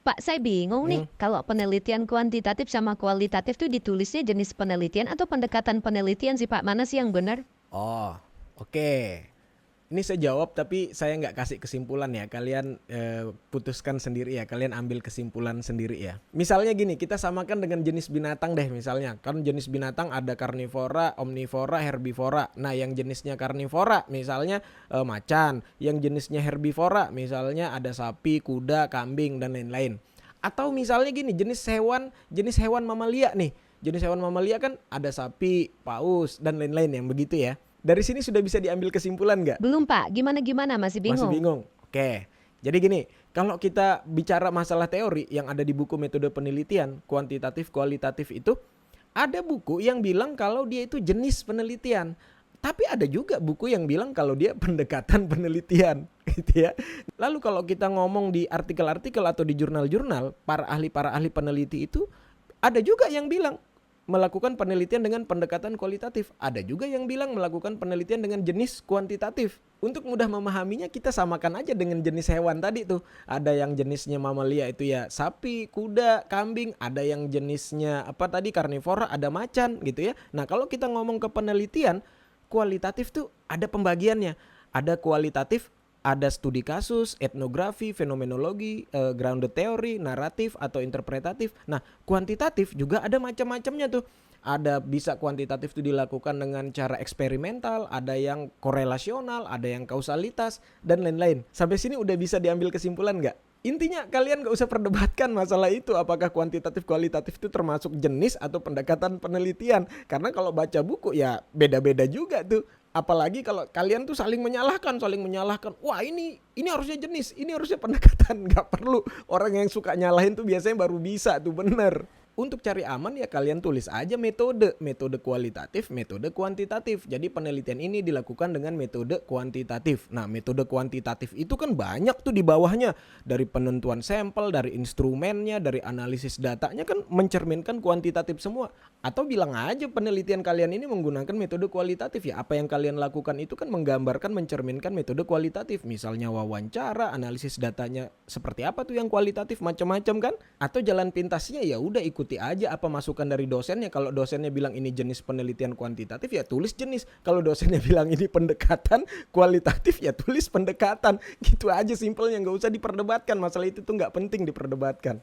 Pak, saya bingung nih, Hmm. kalau penelitian kuantitatif sama kualitatif tuh ditulisnya jenis penelitian atau pendekatan penelitian sih Pak? Mana sih yang benar? Oh, oke. Ini saya jawab tapi saya nggak kasih kesimpulan ya. Kalian putuskan sendiri ya. Kalian ambil kesimpulan sendiri ya. Misalnya gini, kita samakan dengan jenis binatang deh misalnya. Kan jenis binatang ada karnivora, omnivora, herbivora. Nah, yang jenisnya karnivora misalnya macan. Yang jenisnya herbivora misalnya ada sapi, kuda, kambing dan lain-lain. Atau misalnya gini, jenis hewan mamalia nih. Jenis hewan mamalia kan ada sapi, paus dan lain-lain yang begitu ya. Dari sini sudah bisa diambil kesimpulan nggak? Belum Pak, gimana-gimana masih Masih bingung. bingung? Oke. Jadi gini, kalau kita bicara masalah teori yang ada di buku metode penelitian, kuantitatif, kualitatif itu, ada buku yang bilang kalau dia itu jenis penelitian. Tapi ada juga buku yang bilang kalau dia pendekatan penelitian, gitu ya. Lalu kalau kita ngomong di artikel-artikel atau di jurnal-jurnal, para ahli peneliti itu ada juga yang bilang melakukan penelitian dengan pendekatan kualitatif. Ada juga yang bilang melakukan penelitian dengan jenis kuantitatif. Untuk mudah memahaminya kita samakan aja dengan jenis hewan tadi tuh. Ada yang jenisnya mamalia itu ya sapi, kuda, kambing. Ada yang jenisnya apa tadi karnivora, ada macan gitu ya. Nah kalau kita ngomong ke penelitian, kualitatif tuh ada pembagiannya. Ada kualitatif, ada studi kasus, etnografi, fenomenologi, grounded theory, naratif atau interpretatif. Nah, kuantitatif juga ada macam-macamnya tuh. Ada bisa kuantitatif itu dilakukan dengan cara eksperimental, ada yang korelasional, ada yang kausalitas, dan lain-lain. Sampai sini udah bisa diambil kesimpulan nggak? Intinya kalian nggak usah perdebatkan masalah itu apakah kuantitatif kualitatif itu termasuk jenis atau pendekatan penelitian. Karena kalau baca buku ya beda-beda juga tuh. Apalagi kalau kalian tuh saling menyalahkan. Wah ini harusnya jenis, ini harusnya pendekatan. Nggak perlu. Orang yang suka nyalahin tuh biasanya baru bisa tuh bener. Untuk cari aman ya kalian tulis aja metode kualitatif, metode kuantitatif. Jadi penelitian ini dilakukan dengan metode kuantitatif. Nah, metode kuantitatif itu kan banyak tuh di bawahnya. Dari penentuan sampel, dari instrumennya, dari analisis datanya kan mencerminkan kuantitatif semua. Atau bilang aja penelitian kalian ini menggunakan metode kualitatif ya. Apa yang kalian lakukan itu kan menggambarkan, mencerminkan metode kualitatif. Misalnya wawancara, analisis datanya seperti apa tuh yang kualitatif, macam-macam kan. Atau jalan pintasnya ya udah ikuti aja apa masukan dari dosennya. Kalau dosennya bilang ini jenis penelitian kuantitatif ya tulis jenis. Kalau dosennya bilang ini pendekatan kualitatif ya tulis pendekatan. Gitu aja simpelnya, nggak usah diperdebatkan. Masalah itu tuh nggak penting diperdebatkan.